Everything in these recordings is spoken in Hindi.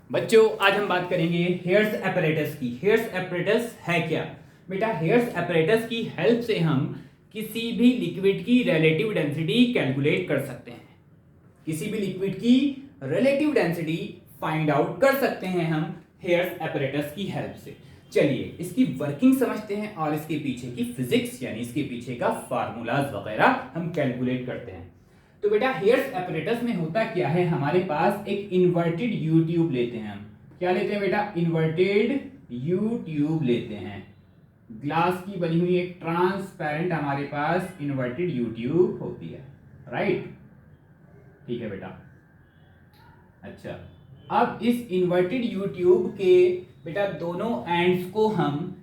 बच्चों आज हम बात करेंगे हेयर्स एपरेटस की। हेयर्स एपरेटस है क्या बेटा? हेयर्स एपरेटस की हेल्प से हम किसी भी लिक्विड की रिलेटिव डेंसिटी कैलकुलेट कर सकते हैं। किसी भी लिक्विड की रिलेटिव डेंसिटी फाइंड आउट कर सकते हैं हम हेयर्स एपरेटस की हेल्प से। चलिए इसकी वर्किंग समझते हैं और इसके पीछे की फिजिक्स यानी इसके पीछे का फार्मूलाज वगैरह हम कैलकुलेट करते हैं। तो बेटा हेयर्स एपरेटस में होता क्या है, हमारे पास एक इन्वर्टेड यू ट्यूब लेते हैं। हम क्या लेते हैं बेटा? इन्वर्टेड यू ट्यूब लेते हैं। ग्लास की बनी हुई एक ट्रांसपेरेंट हमारे पास इन्वर्टेड यू ट्यूब होती है, राइट? ठीक है बेटा। अच्छा, अब इस इन्वर्टेड यू ट्यूब के बेटा दोनों एंड्स को हम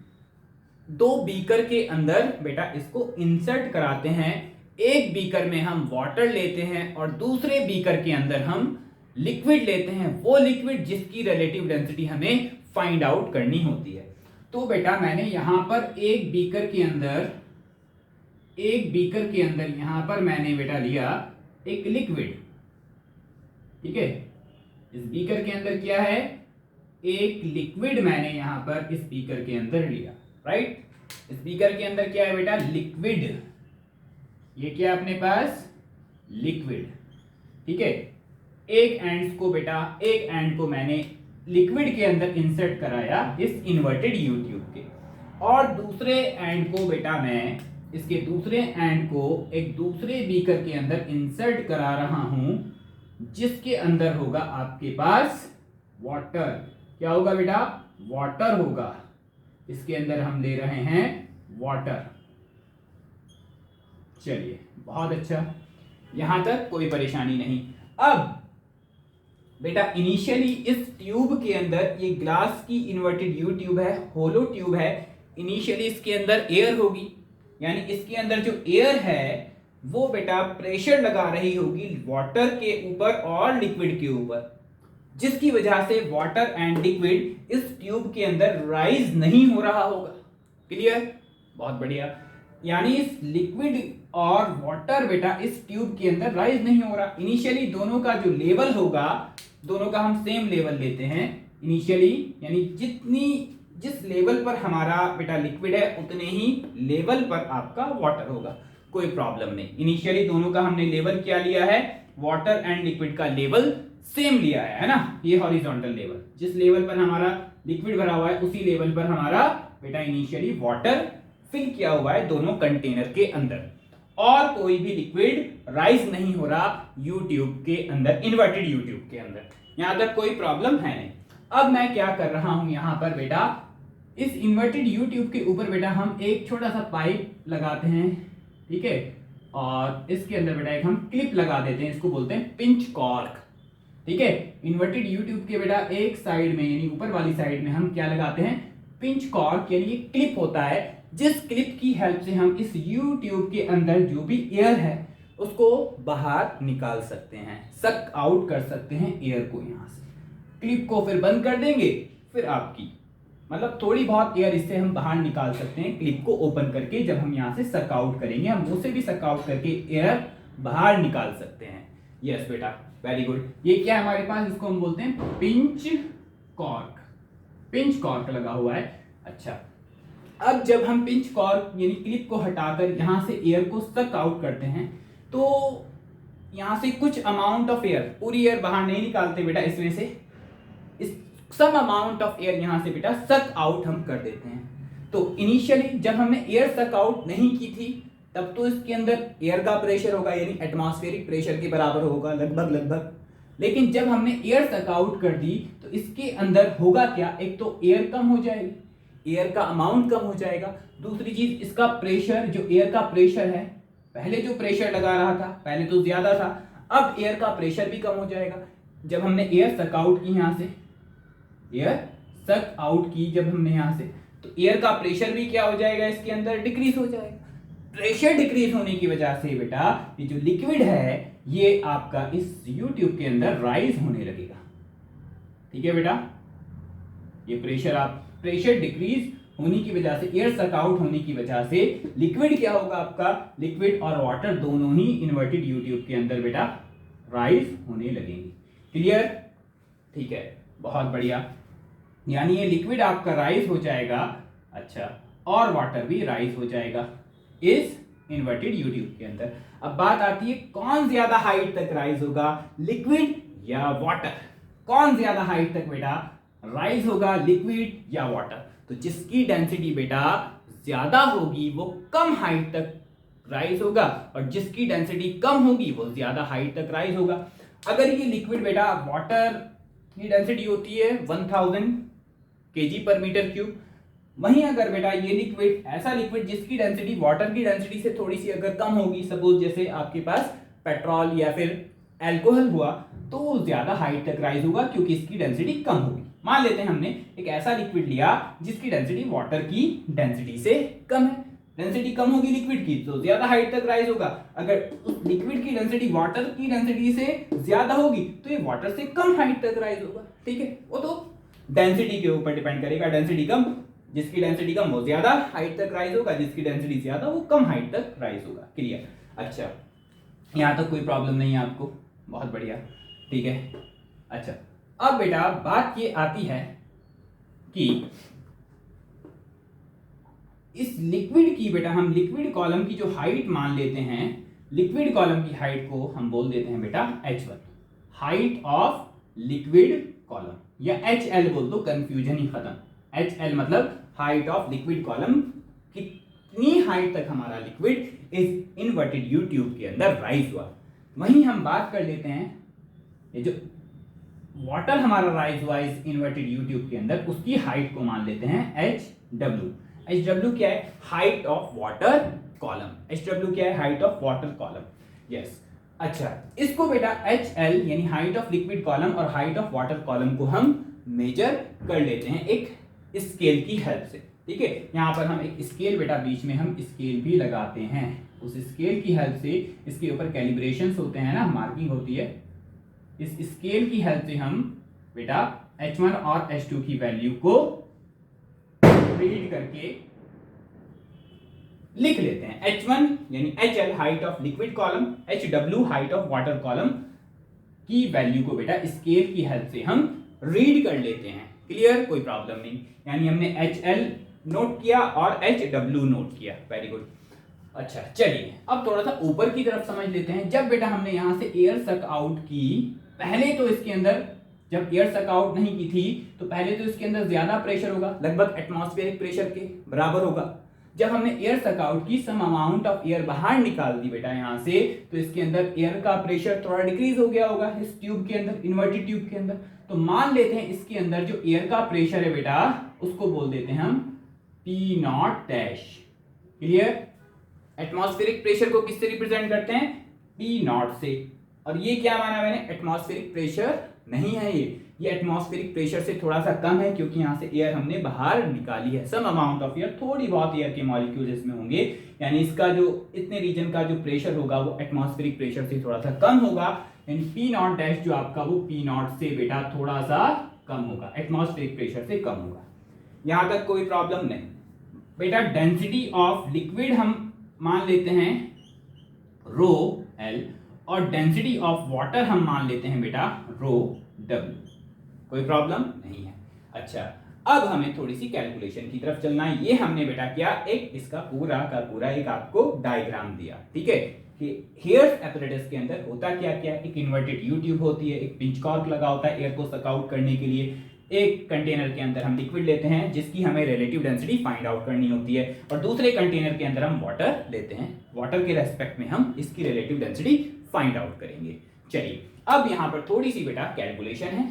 दो बीकर के अंदर बेटा इसको इंसर्ट कराते हैं। एक बीकर में हम वाटर लेते हैं और दूसरे बीकर के अंदर हम लिक्विड लेते हैं, वो लिक्विड जिसकी रिलेटिव डेंसिटी हमें फाइंड आउट करनी होती है। तो बेटा मैंने यहां पर एक बीकर के अंदर यहां पर मैंने बेटा लिया एक लिक्विड। ठीक है, इस बीकर के अंदर क्या है? एक लिक्विड मैंने यहां पर इस बीकर के अंदर लिया, राइट? इस बीकर के अंदर क्या है बेटा? लिक्विड। ये क्या अपने पास? लिक्विड। ठीक है, एक एंड को मैंने लिक्विड के अंदर इंसर्ट कराया इस इन्वर्टेड यू ट्यूब के, और दूसरे एंड को बेटा मैं इसके दूसरे एंड को एक दूसरे बीकर के अंदर इंसर्ट करा रहा हूं, जिसके अंदर होगा आपके पास वाटर। क्या होगा बेटा? वाटर होगा। इसके अंदर हम ले रहे हैं वाटर। चलिए बहुत अच्छा, यहां तक कोई परेशानी नहीं। अब बेटा इनिशियली इस ट्यूब के अंदर, ये ग्लास की इन्वर्टेड यू ट्यूब है, होलो ट्यूब है, इनिशियली इसके अंदर एयर होगी, यानी इसके अंदर जो एयर है वो बेटा प्रेशर लगा रही होगी वाटर के ऊपर और लिक्विड के ऊपर, जिसकी वजह से वाटर एंड लिक्विड इस ट्यूब के अंदर राइज नहीं हो रहा होगा। क्लियर? बहुत बढ़िया। यानी इस लिक्विड और वाटर बेटा इस ट्यूब के अंदर राइज नहीं हो रहा। इनिशियली दोनों का जो लेवल होगा, दोनों का हम सेम लेवल लेते हैं इनिशियली, यानी जिस लेवल पर हमारा बेटा लिक्विड है उतने ही लेवल पर आपका वाटर होगा। कोई प्रॉब्लम नहीं। इनिशियली दोनों का हमने लेवल क्या लिया है? वाटर एंड लिक्विड का लेवल सेम लिया है ना? ये हॉरिजॉन्टल लेवल, जिस लेवल पर हमारा लिक्विड भरा हुआ है उसी लेवल पर हमारा बेटा इनिशियली वाटर फिल किया हुआ है दोनों कंटेनर के अंदर, और कोई भी लिक्विड राइज नहीं हो रहा यू ट्यूब के अंदर, इन्वर्टेड यू ट्यूब के अंदर। यहां तक कोई प्रॉब्लम है नहीं। अब मैं क्या कर रहा हूं यहां पर बेटा, इस इन्वर्टेड यू ट्यूब के ऊपर बेटा हम एक छोटा सा पाइप लगाते हैं। ठीक है, और इसके अंदर बेटा एक हम क्लिप लगा देते हैं, इसको बोलते हैं पिंच कॉर्क। ठीक है, इन्वर्टेड यू ट्यूब के बेटा एक साइड में यानी ऊपर वाली साइड में हम क्या लगाते हैं? पिंच कॉर्क, यानी क्लिप होता है, जिस क्लिप की हेल्प से हम इस यू ट्यूब के अंदर जो भी एयर है उसको बाहर निकाल सकते हैं, सक आउट कर सकते हैं एयर को। यहां से क्लिप को फिर बंद कर देंगे, फिर आपकी मतलब थोड़ी बहुत एयर इससे हम बाहर निकाल सकते हैं क्लिप को ओपन करके। जब हम यहां से सक आउट करेंगे, हम मुंह से भी सक आउट करके एयर बाहर निकाल सकते हैं। यस बेटा, वेरी गुड। ये क्या है हमारे पास? इसको हम बोलते हैं पिंच कॉर्क। पिंच कॉर्क लगा हुआ है। अच्छा, अब जब हम पिंच कॉर्क यानी क्लिप को हटाकर यहां से एयर को सक आउट करते हैं, तो यहां से कुछ अमाउंट ऑफ एयर, पूरी एयर बाहर नहीं निकालते बेटा, इसमें से इस सम अमाउंट ऑफ एयर यहां से बेटा सक आउट हम कर देते हैं। तो इनिशियली जब हमने एयर सक आउट नहीं की थी, तब तो इसके अंदर एयर का प्रेशर होगा, यानी एटमॉस्फेरिक प्रेशर के बराबर होगा लगभग। लेकिन जब हमने एयर सक आउट कर दी तो इसके अंदर होगा क्या? एक तो एयर कम हो जाएगी, एयर का अमाउंट कम हो जाएगा। दूसरी चीज, इसका प्रेशर, जो एयर का प्रेशर है, पहले जो प्रेशर लगा रहा था पहले तो ज्यादा था, अब एयर का प्रेशर भी कम हो जाएगा। जब हमने एयर सक आउट की यहां से, एयर सक आउट की जब हमने यहां से, तो एयर का प्रेशर भी क्या हो जाएगा? इसके अंदर डिक्रीज हो जाएगा। प्रेशर डिक्रीज होने की वजह से बेटा ये जो लिक्विड है ये आपका इस यू ट्यूब के अंदर राइज होने लगेगा। ठीक है बेटा, ये प्रेशर डिक्रीज होने की वजह से, एयर सक आउट होने की वजह से लिक्विड क्या होगा आपका? लिक्विड और वाटर दोनों ही इन्वर्टेड यू ट्यूब के अंदर बेटा राइज होने लगेंगे। क्लियर? ठीक है, बहुत बढ़िया, यानी ये लिक्विड आपका राइज हो जाएगा। अच्छा, और वाटर भी राइज हो जाएगा इस इन्वर्टेड यू ट्यूब के अंदर। अब बात आती है कौन ज्यादा हाइट तक राइज होगा, लिक्विड या वाटर? कौन ज्यादा हाइट तक बेटा राइज होगा, लिक्विड या वाटर? तो जिसकी डेंसिटी बेटा ज्यादा होगी वो कम हाइट तक राइज होगा, और जिसकी डेंसिटी कम होगी वो ज्यादा हाइट तक राइज होगा। अगर ये लिक्विड बेटा, वाटर की डेंसिटी होती है 1000 kg पर मीटर क्यूब, वहीं अगर बेटा ये लिक्विड, ऐसा लिक्विड जिसकी डेंसिटी वाटर की डेंसिटी से थोड़ी सी अगर कम होगी, सपोज जैसे आपके पास पेट्रोल या फिर अल्कोहल हुआ, तो ज्यादा हाइट तक राइज होगा क्योंकि इसकी डेंसिटी कम होगी। मान लेते हैं हमने एक ऐसा लिक्विड लिया जिसकी डेंसिटी वाटर की डेंसिटी से कम है, डेंसिटी कम होगी लिक्विड की तो ज्यादा हाइट तक राइज होगा। अगर उस लिक्विड की डेंसिटी वाटर की डेंसिटी से ज्यादा होगी तो ये वाटर से कम हाइट तक राइज होगा। ठीक है, वो तो डेंसिटी के ऊपर डिपेंड करेगा। डेंसिटी कम, जिसकी डेंसिटी कम वो ज्यादा हाइट तक राइज होगा, जिसकी डेंसिटी ज्यादा वो कम हाइट तक राइज होगा। क्लियर? अच्छा, यहां तक कोई प्रॉब्लम नहीं है आपको? बहुत बढ़िया, ठीक है। अच्छा, अब बेटा बात ये आती है कि इस लिक्विड की बेटा, हम लिक्विड कॉलम की जो हाइट मान लेते हैं, लिक्विड कॉलम की हाइट को हम बोल देते हैं बेटा H1, height of liquid column, या HL बोल दो, कंफ्यूजन ही खत्म। HL मतलब हाइट ऑफ लिक्विड कॉलम, कितनी हाइट तक हमारा लिक्विड इस इन्वर्टेड यू ट्यूब के अंदर राइज हुआ। वहीं हम बात कर लेते हैं ये जो वाटर हमारा राइज हुआ इस इन्वर्टेड यू ट्यूब के अंदर, उसकी हाइट को मान लेते हैं HW। HW क्या है? Height of water column. HW क्या है? Height of water column. Yes. अच्छा, इसको बेटा HL यानी हाइट ऑफ लिक्विड कॉलम और हाइट ऑफ वाटर कॉलम को हम मेजर कर लेते हैं एक स्केल की हेल्प से। ठीक है, यहाँ पर हम एक स्केल बेटा, बीच में हम स्केल भी लगाते हैं। उस स्केल की हेल्प से, इसके ऊपर कैलिब्रेशंस होते हैं ना, मार्किंग होती है, इस स्केल की हेल्प से हम बेटा H1 और H2 की वैल्यू को रीड करके लिख लेते हैं। H1 यानी HL height of liquid column, HW height of water column की वैल्यू को बेटा स्केल की हेल्प से हम रीड कर लेते हैं। क्लियर? कोई प्रॉब्लम नहीं, यानी हमने HL नोट किया और HW नोट किया। Very good. अच्छा, चलिए अब थोड़ा सा ऊपर की तरफ समझ लेते हैं। जब बेटा हमने यहां से एयर सक आउट की, पहले तो इसके अंदर, जब एयर सक आउट नहीं की थी तो पहले तो इसके अंदर ज्यादा प्रेशर होगा, लगभग एटमॉस्फेरिक प्रेशर के बराबर होगा। जब हमने एयर सक आउट की, सम अमाउंट ऑफ एयर बाहर निकाल दी बेटा यहां से, तो इसके अंदर एयर का प्रेशर थोड़ा डिक्रीज हो गया होगा इस ट्यूब के अंदर, इन्वर्टेड ट्यूब के अंदर। तो मान लेते हैं इसके अंदर जो एयर का प्रेशर है बेटा, उसको बोल देते हैं हम P0 dash. Clear? Atmospheric pressure को किससे रिप्रेजेंट करते हैं? P0 से। और ये क्या माना मैंने? एटमॉस्फेरिक प्रेशर नहीं है ये एटमॉस्फेरिक प्रेशर से थोड़ा सा कम है, क्योंकि यहां से एयर हमने बाहर निकाली है। सम अमाउंट ऑफ एयर, थोड़ी बहुत एयर के मॉलिक्यूल इसमें होंगे, यानी इसका जो इतने रीजन का जो प्रेशर होगा वो एटमॉस्फेरिक प्रेशर से थोड़ा सा कम होगा, यानी P0 डैश जो आपका वो P0 से बेटा थोड़ा सा कम होगा, एटमॉस्फेरिक प्रेशर से कम होगा। यहां तक कोई प्रॉब्लम नहीं बेटा। डेंसिटी ऑफ लिक्विड हम मान लेते हैं रो L, और डेंसिटी ऑफ वाटर हम मान लेते हैं बेटा रो W। कोई प्रॉब्लम नहीं है। अच्छा, अब हमें थोड़ी सी कैलकुलेशन की तरफ चलना है। ये हमने बेटा क्या, एक इसका पूरा का पूरा एक आपको डायग्राम दिया। ठीक है, कि हेयर्स एपरेटस के अंदर होता क्या क्या, एक इन्वर्टेड यू ट्यूब होती है, एक पिंच कॉर्क लगा होता है एयर को सक आउट करने के लिए, एक कंटेनर के अंदर हम लिक्विड लेते हैं जिसकी हमें रिलेटिव डेंसिटी फाइंड आउट करनी होती है, और दूसरे कंटेनर के अंदर हम वाटर लेते हैं, वाटर के रेस्पेक्ट में हम इसकी रिलेटिव डेंसिटी फाइंड आउट करेंगे। चलिए, अब यहां पर थोड़ी सी बेटा कैलकुलेशन है।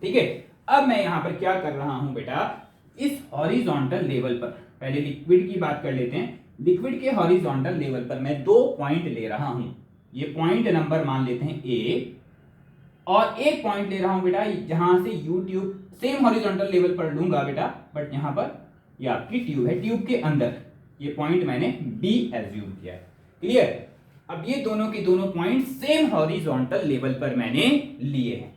ठीक है, अब मैं यहां पर क्या कर रहा हूं बेटा, इस हॉरिजॉन्टल लेवल पर, पहले लिक्विड की बात कर लेते हैं। लिक्विड के हॉरिजॉन्टल लेवल पर मैं 2 पॉइंट ले रहा हूं। ये पॉइंट नंबर मान लेते हैं A, और एक पॉइंट ले रहा हूं बेटा जहां से you tube, same horizontal level पर लूंगा बेटा, बट यहां पर ये आपकी ट्यूब है, ट्यूब के अंदर ये पॉइंट मैंने B एज्यूम किया। क्लियर? अब ये दोनों के दोनों पॉइंट सेम हॉरिजॉन्टल लेवल पर मैंने लिए हैं।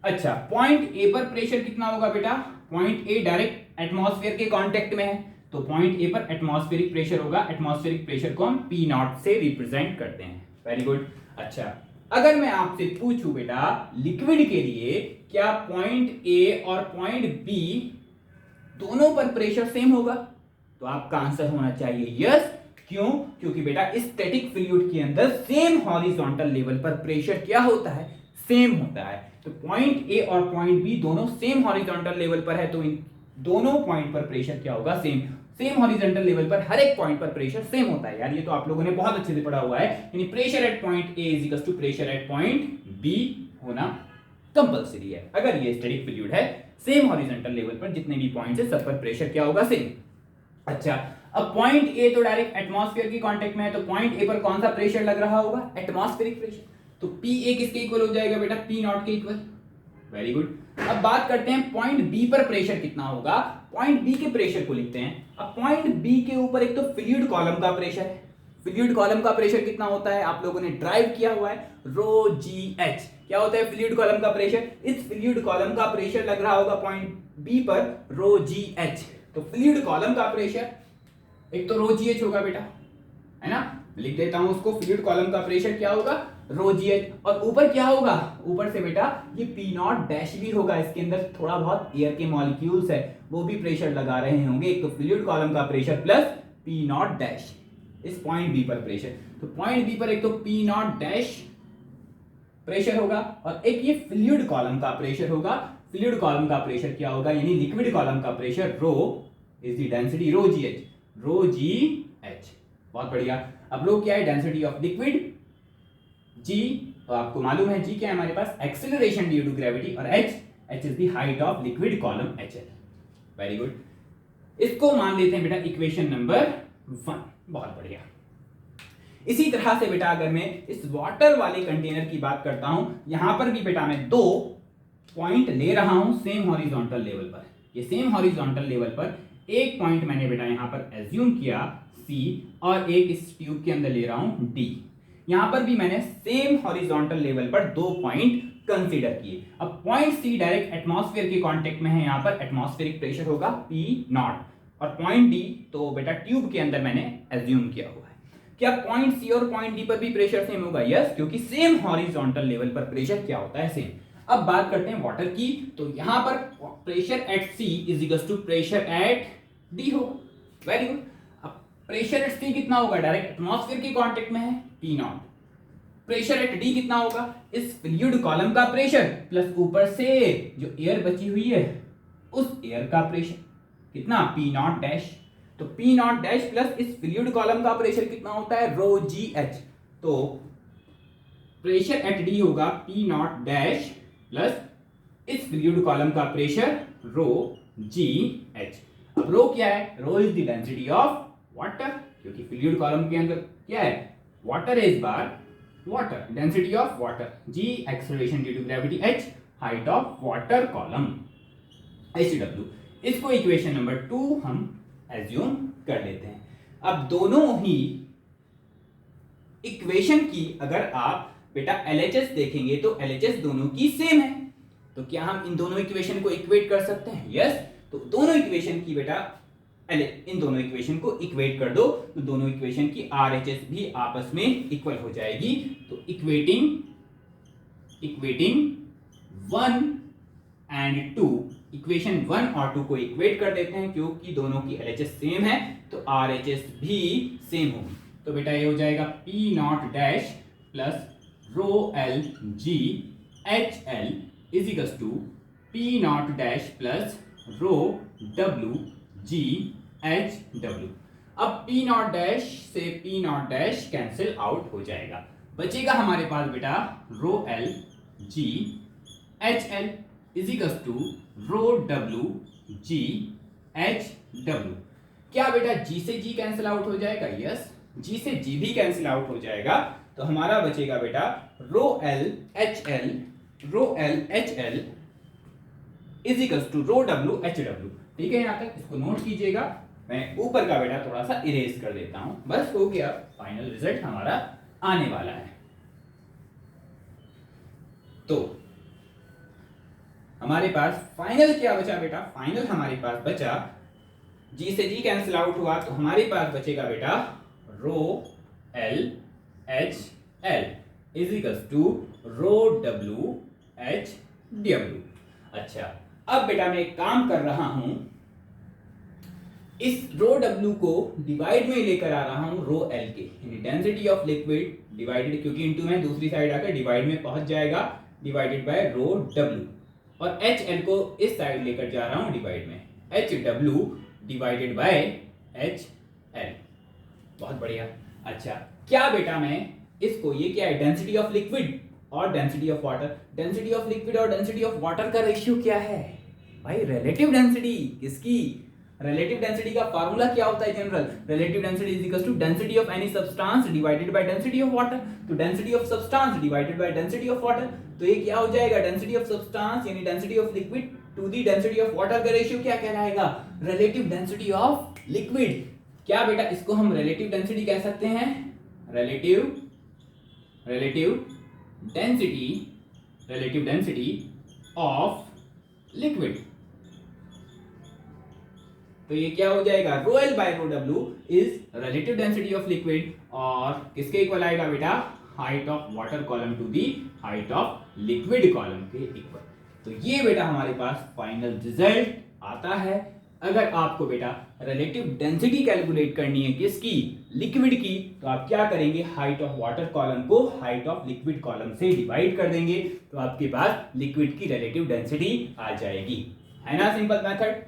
अच्छा, पॉइंट A पर प्रेशर कितना होगा बेटा? पॉइंट A डायरेक्ट एटमॉस्फेयर के कांटेक्ट में है, तो पॉइंट A पर एटमॉस्फेरिक प्रेशर होगा। एटमॉस्फेरिक प्रेशर को हम P0 से रिप्रेजेंट करते हैं। Very good. अच्छा, अगर मैं आपसे पूछूं बेटा लिक्विड के लिए क्या पॉइंट ए और पॉइंट बी दोनों पर प्रेशर सेम होगा, तो आपका आंसर होना चाहिए यस। क्यों? क्योंकि बेटा स्टैटिक फ्लूइड के अंदर सेम हॉरिजॉन्टल लेवल पर प्रेशर क्या होता है, सेम होता है। तो पॉइंट ए और पॉइंट बी दोनों सेम हॉरिजॉन्टल लेवल पर है, तो इन दोनों पॉइंट पर प्रेशर क्या होगा, सेम। सेम हॉरिजॉन्टल लेवल पर हर एक पॉइंट पर प्रेशर सेम होता है यार, ये तो आप लोगों ने बहुत अच्छे से पढ़ा हुआ है। यानी pressure at point A is equal to pressure at point B होना कंपलसरी है। अगर ये स्टैटिक फ्लूइड है, सेम हॉरिजॉन्टल लेवल पर जितने भी पॉइंट्स है सब पर प्रेशर क्या होगा, सेम। अच्छा, अब पॉइंट ए तो डायरेक्ट एटमॉस्फेयर की कांटेक्ट में है, तो पॉइंट ए पर कौन सा प्रेशर लग रहा होगा, एटमॉस्फेरिक प्रेशर। तो पी ए किसके इक्वल हो जाएगा बेटा, पी नॉट के इक्वल। Very good. अब बात करते हैं पॉइंट बी पर प्रेशर कितना होगा। पॉइंट बी के प्रेशर को लिखते हैं। अब पॉइंट बी के ऊपर एक तो फ्लूइड कॉलम का प्रेशर है। फ्लूइड कॉलम का प्रेशर कितना होता है, आप लोगों ने ड्राइव किया हुआ है, रो जी एच। क्या होता है फ्लूइड कॉलम का प्रेशर, इस फ्लूइड कॉलम का प्रेशर लग रहा होगा पॉइंट बी पर रो जी एच। तो फ्लूइड कॉलम का प्रेशर एक तो रो जी एच होगा बेटा, है ना, लिख देता हूं उसको। फ्लूइड कॉलम का प्रेशर क्या होगा, रो जी एच। और ऊपर क्या होगा, ऊपर से बेटा ये पी नॉट डैश भी होगा, इसके अंदर थोड़ा बहुत एयर के मॉलिक्यूल्स है, वो भी प्रेशर लगा रहे होंगे। एक तो फ्लूइड कॉलम का pressure plus P not dash इस पॉइंट बी पर प्रेशर। तो पॉइंट बी पर एक तो पी नॉट डैश प्रेशर होगा और एक ये फ्लूइड कॉलम का प्रेशर होगा। फ्लूइड कॉलम का प्रेशर क्या होगा, यानी लिक्विड कॉलम का pressure rho is the density rho ji H, rho ji H. बहुत बढ़िया। अब रो क्या है, डेंसिटी ऑफ लिक्विड जी, तो आपको मालूम है जी क्या है हमारे पास, एक्सेलरेशन ड्यू टू ग्रेविटी, और H is the height of liquid column H L. Very good. इसको मान लेते हैं बेटा इक्वेशन नंबर 1। बहुत बढ़िया। इसी तरह से बेटा अगर मैं इस वाटर वाले कंटेनर की बात करता हूं, यहां पर भी बेटा मैं दो पॉइंट ले रहा हूं सेम हॉरिजॉन्टल लेवल पर। ये सेम हॉरिजॉन्टल लेवल पर एक पॉइंट मैंने बेटा यहां पर एज्यूम किया C, और एक इस ट्यूब के अंदर ले रहा हूं D। यहां पर भी मैंने सेम हॉरिजॉन्टल लेवल पर दो पॉइंट कंसीडर किए। अब पॉइंट C डायरेक्ट एटमॉस्फेयर के कांटेक्ट में है, यहां पर एटमॉस्फेरिक प्रेशर होगा P नॉट, और पॉइंट D तो बेटा ट्यूब के अंदर मैंने एज्यूम किया हुआ है। क्या पॉइंट C और पॉइंट D पर भी प्रेशर सेम होगा, यस, क्योंकि सेम हॉरिजॉन्टल लेवल पर प्रेशर क्या होता है, सेम। अब बात करते हैं वाटर की, तो यहां पर pressure at C is equal to pressure at D होगा। Very good. अब प्रेशर एट C कितना होगा, डायरेक्ट एटमॉस्फेयर के कांटेक्ट में है, P not. Pressure at D कितना होगा, इस फ्लूइड कॉलम का प्रेशर प्लस ऊपर से जो एयर बची हुई है उस एयर का प्रेशर कितना, P नॉट डैश। तो P नॉट डैश प्लस इस फ्लूइड कॉलम का प्रेशर कितना होता है, रो जी एच। तो प्रेशर एट D होगा P नॉट डैश प्लस इस फ्लूइड कॉलम का प्रेशर रो जी एच। अब रो क्या है, rho is the density of water, क्योंकि फ्लूइड कॉलम के अंदर क्या है, water is bar water, density of water, g acceleration due to gravity, h height of water column, HW। इसको इक्वेशन नंबर 2 हम एज्यूम कर लेते हैं। अब दोनों ही इक्वेशन की अगर आप बेटा LHS देखेंगे तो LHS दोनों की सेम है, तो क्या हम इन दोनों इक्वेशन को इक्वेट कर सकते हैं, यस। तो दोनों इक्वेशन की बेटा इन दोनों इक्वेशन को इक्वेट कर दो, तो दोनों इक्वेशन की RHS भी आपस में इक्वल हो जाएगी। तो इक्वेटिंग 1 एंड 2, इक्वेशन 1 और 2 को इक्वेट कर देते हैं, क्योंकि दोनों की LHS सेम है तो RHS भी सेम होगी। तो बेटा ये हो जाएगा P naught dash plus rho L G H L is equal to P naught dash plus rho W G H W. अब P नॉट डैश से P naught dash cancel out हो जाएगा, बचेगा हमारे पास बेटा rho L G H L is equal to rho W G H W. क्या बेटा G से G कैंसिल आउट हो जाएगा, यस, G से G भी कैंसिल आउट हो जाएगा, तो हमारा बचेगा बेटा rho L H L is equal to rho W H W. ठीक है, यहां तक इसको नोट कीजिएगा। मैं ऊपर का बेटा थोड़ा सा इरेज कर देता हूं, बस हो गया, फाइनल रिजल्ट हमारा आने वाला है। तो हमारे पास फाइनल क्या बचा बेटा, फाइनल हमारे पास बचा G से G कैंसिल आउट हुआ, तो हमारे पास बचेगा बेटा rho L H L is equals to rho W H W. अच्छा, अब बेटा मैं एक काम कर रहा हूं, इस रो डब्ल्यू को डिवाइड में लेकर आ रहा हूं रो एल के, यानी डेंसिटी ऑफ लिक्विड डिवाइडेड, क्योंकि इनटू में दूसरी साइड आकर डिवाइड में पहुंच जाएगा, डिवाइडेड बाय रो डब्ल्यू, और एच एल को इस साइड लेकर जा रहा हूं डिवाइड में, H W divided by H L. बहुत बढ़िया। अच्छा, क्या बेटा मैं इसको, ये क्या है, डेंसिटी ऑफ लिक्विड और density of water, density of liquid और डेंसिटी ऑफ वाटर का रेशियो क्या है भाई, रिलेटिव डेंसिटी। किसकी? रिलेटिव डेंसिटी का फार्मूला क्या होता है general, relative density is equal to density of any substance divided by density of water. तो density of substance divided by density of water, तो ये क्या हो जाएगा, डेंसिटी ऑफ सब्सटेंस यानी density of liquid to the density of water का रेशियो क्या कहलाएगा, रिलेटिव डेंसिटी ऑफ लिक्विड। क्या बेटा इसको हम रिलेटिव डेंसिटी कह सकते हैं, रिलेटिव डेंसिटी ऑफ लिक्विड। तो ये क्या हो जाएगा, rho L by rho W is relative density of liquid, और किसके इक्वल आएगा बेटा, height of water column to the height of liquid column के इक्वल। तो ये बेटा हमारे पास फाइनल रिजल्ट आता है। अगर आपको बेटा रिलेटिव डेंसिटी कैलकुलेट करनी है किसकी, लिक्विड की, तो आप क्या करेंगे, हाइट ऑफ वाटर कॉलम को हाइट ऑफ लिक्विड कॉलम से डिवाइड कर देंगे, तो आपके पास लिक्विड की रिलेटिव डेंसिटी आ जाएगी। है ना सिंपल मेथड,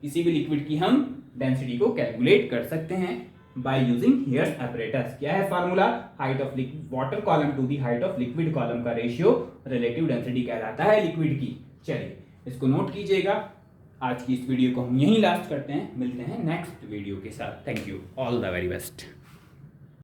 किसी भी लिक्विड की हम डेंसिटी को कैलकुलेट कर सकते हैं बाय यूजिंग हियर apparatus। क्या है formula, height of water column to the height of liquid column का रेशियो रिलेटिव डेंसिटी कहलाता है लिक्विड की। चलिए इसको नोट कीजिएगा। आज की इस वीडियो को हम यहीं लास्ट करते हैं, मिलते हैं नेक्स्ट वीडियो के साथ। Thank you, all the very best.